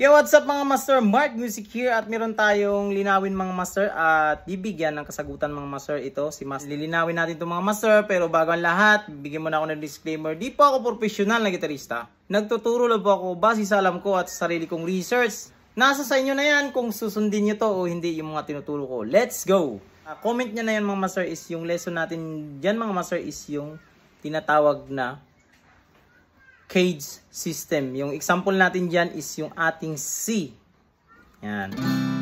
Yo, what's up mga master? Mark Music here at meron tayong linawin mga master at bibigyan ng kasagutan mga master ito si Master. Lilinawin natin itong mga master pero bago ang lahat, bigyan mo na ako ng disclaimer. Di po ako professional na gitarista. Nagtuturo lang po ako base sa alam ko at sa sarili kong research. Nasa sa inyo na yan kung susundin nyo to o hindi yung mga tinuturo ko. Let's go! Comment nyo na yan mga master is yung lesson natin dyan mga master is yung tinatawag na cage system. Yung example natin dyan is yung ating C. Yan.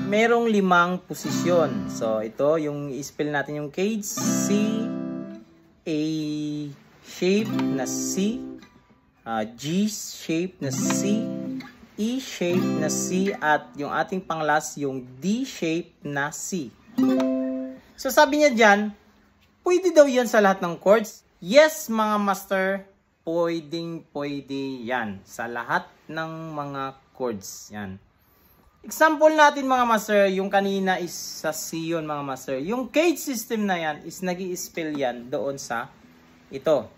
Merong 5 posisyon. So, ito, yung i-spell natin yung cage. C, A shape na C, G shape na C, E shape na C, at yung ating panglas, yung D shape na C. So, sabi niya dyan, pwede daw yan sa lahat ng chords. Yes, mga master, pwede yan sa lahat ng mga chords. Yan. Example natin mga master, yung kanina is sa C yun mga master. Yung cage system na yan is nag-i-spell yan doon sa ito.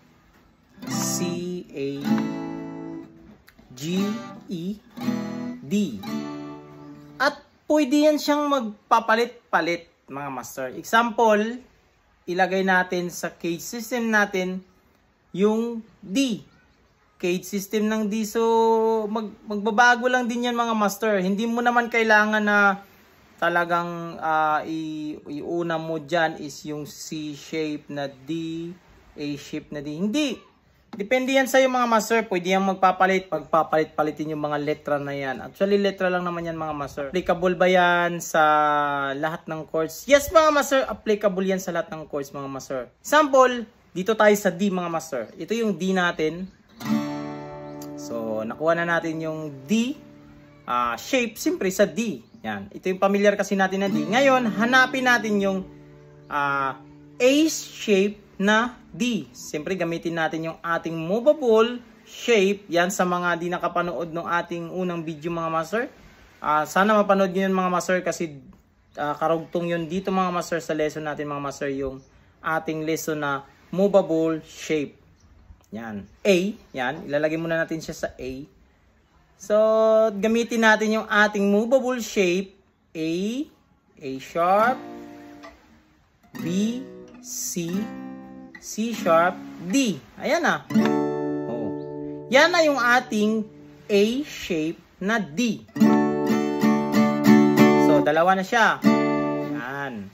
C, A, G, E, D. At pwede yan siyang magpapalit-palit mga master. Example, ilagay natin sa cage system natin yung D. Cage system ng D. So, magbabago lang din yan mga master. Hindi mo naman kailangan na talagang iuna mo dyan is yung C shape na D, A shape na D. Hindi. Depende yan sa'yo mga master. Pwede yan magpapalit. Pagpapalit-palitin yung mga letra na yan. Actually, letra lang naman yan mga master. Applicable ba yan sa lahat ng chords? Yes mga master. Applicable yan sa lahat ng chords mga master. Example, dito tayo sa D mga master. Ito yung D natin. So, nakuha na natin yung D shape. Siyempre sa D. Yan. Ito yung familiar kasi natin na D. Ngayon, hanapin natin yung A shape na D. Siyempre, gamitin natin yung ating movable shape. Yan sa mga di nakapanood ng ating unang video mga master. Sana mapanood nyo yun mga master kasi karugtong yun dito mga master sa lesson natin mga master. Yung ating lesson na movable shape. Yan. A. Yan. Ilalagay muna natin siya sa A. So, gamitin natin yung ating movable shape. A. A sharp. B. C. C sharp. D. Ayan na. Oh. Yan na yung ating A shape na D. So, dalawa na siya. Yan.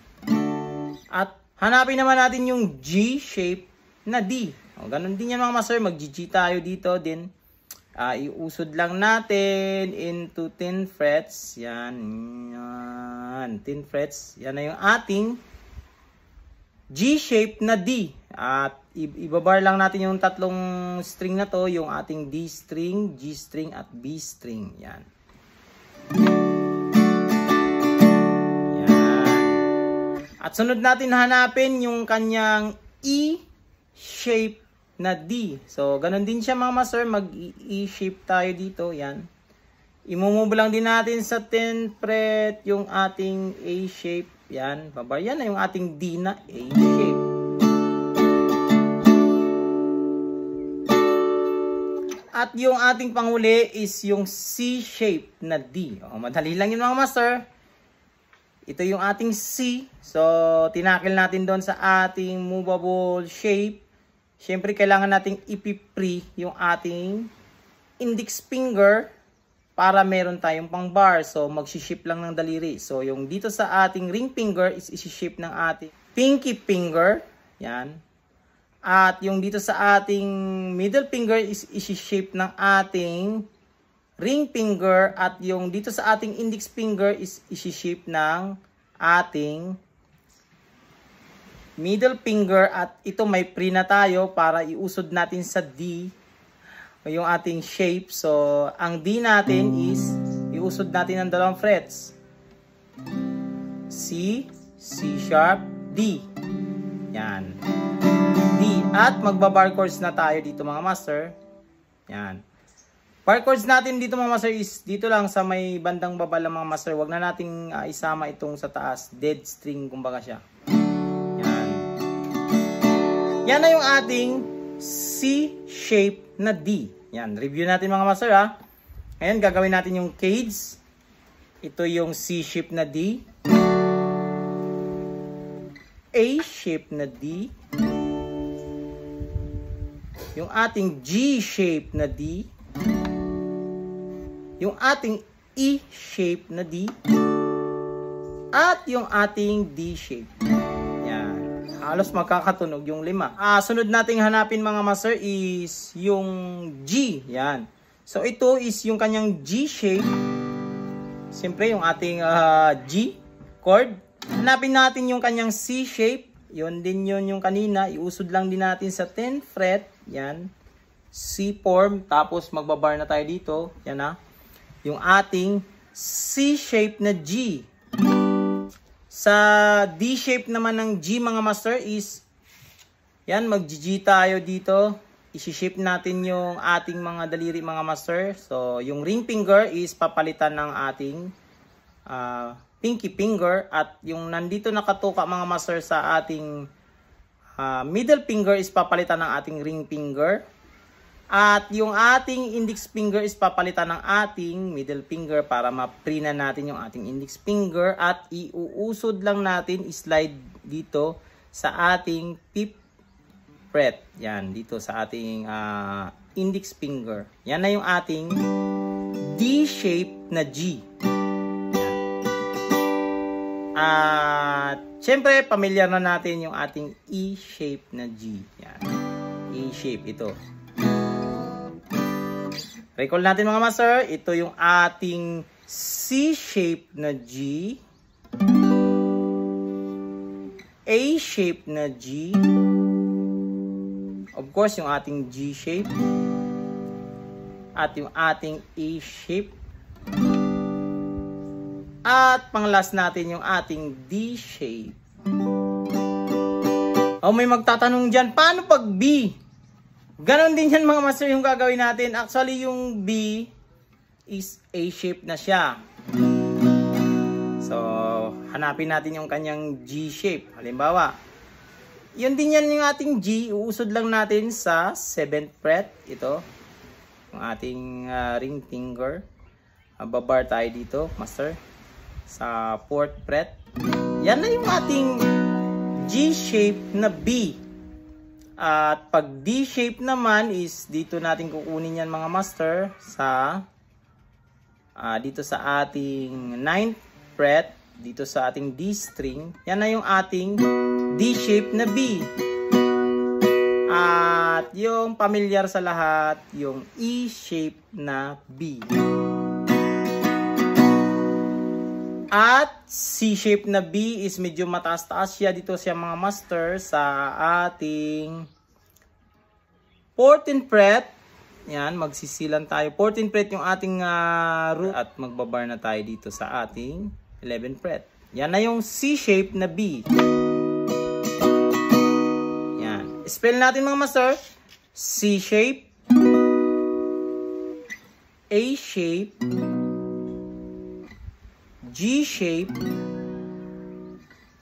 At hanapin naman natin yung G shape na D. O, ganun din yan mga master. Mag-G tayo dito din. Iusod lang natin into 10 frets. Yan. Yan. 10 frets. Yan na yung ating G shape na D. At ibabar lang natin yung tatlong string na to. Yung ating D string, G string, at B string. Yan. At sunod natin hanapin yung kanyang E shape na D. So, ganun din siya mga master. Mag-E shape tayo dito. Yan. I-move lang din natin sa 10th fret yung ating A shape. Yan. Babar. Yan na yung ating D na A shape. At yung ating panghuli is yung C shape na D. O, madali lang yun mga master. Ito yung ating C. So, tinakil natin doon sa ating movable shape. Siyempre, kailangan nating ipi-free yung ating index finger para meron tayong pang bar. So, mag-shift lang ng daliri. So, yung dito sa ating ring finger is isi-shift ng ating pinky finger. Yan. At yung dito sa ating middle finger is isi-shift ng ating ring finger, at yung dito sa ating index finger is isi-shift ng ating middle finger, at ito may free na tayo para iusod natin sa D yung ating shape. So, ang D natin is iusod natin ng 2 frets. C, C sharp, D. Yan. D. At magba-bar chords na tayo dito mga master. Yan. Bar chords natin dito mga master is dito lang sa may bandang baba lang mga master. Huwag na nating isama itong sa taas. Dead string kumbaga siya. Yan. Yan na yung ating C shape na D. Yan. Review natin mga master ha. Ngayon, gagawin natin yung cage. Ito yung C-shape na D. A-shape na D. Yung ating G-shape na D. Yung ating E-shape na D. At yung ating D-shape. Yan. Halos magkakatunog yung 5. Sunod nating hanapin mga master is yung G. Yan. So ito is yung kanyang G-shape. Siyempre yung ating G chord. Hanapin natin yung kanyang C-shape. Yun din yun yung kanina. Iusod lang din natin sa 10th fret. Yan. C form. Tapos magbabar na tayo dito. Yan na. Yung ating C-shape na G. Sa D-shape naman ng G mga master is yan. Mag-G tayo dito. I-shape natin yung ating mga daliri mga master. So yung ring finger is papalitan ng ating pinky finger. At yung nandito nakatuka mga master sa ating middle finger is papalitan ng ating ring finger. At yung ating index finger is papalitan ng ating middle finger para ma-prina natin yung ating index finger. At iuusod lang natin, slide dito sa ating 5th fret. Yan, dito sa ating index finger. Yan na yung ating D-shape na G. At syempre, pamilyar na natin yung ating E-shape na G. Yan. E-shape ito. Recall natin mga master, ito yung ating C-shape na G. A-shape na G. Of course, yung ating G-shape. At yung ating A-shape. At pang-last natin yung ating D-shape. May magtatanong dyan, paano pag B? Ganon din yan mga master yung gagawin natin. Actually, yung B is A-shape na siya. So, hanapin natin yung kanyang G-shape. Halimbawa, yun din yan yung ating G. Uusod lang natin sa 7th fret. Ito. Yung ating ring finger. Babar tayo dito, master. Sa 4th fret. Yan na yung ating G-shape na B. At pag D-shape naman is dito natin kukunin yan mga master. Sa dito sa ating 9th fret. Dito sa ating D string. Yan na yung ating D-shape na B. At yung pamilyar sa lahat, yung E-shape na B. At C-shape na B is medyo mataas-taas siya dito siya mga master sa ating 14th fret. Yan, magsisilan tayo. 14th fret yung ating root at magbabar na tayo dito sa ating 11th fret. Yan na yung C-shape na B. Yan. Spell natin mga master. C-shape, A-shape, G-shape,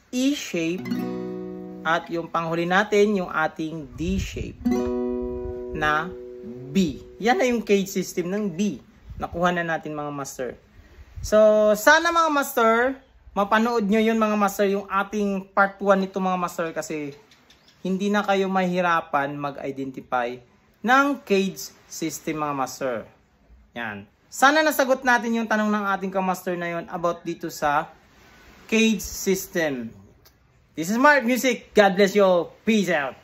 E-shape, at yung panghuli natin, yung ating D-shape na B. Yan na yung cage system ng B. Nakuha na natin mga master. So, sana mga master, mapanood nyo yun mga master, yung ating part 1 nito mga master kasi hindi na kayo mahirapan mag-identify ng cage system mga master. Yan. Sana nasagot natin yung tanong ng ating kamaster na yun about dito sa cage system. This is Mark Music. God bless you all. Peace out.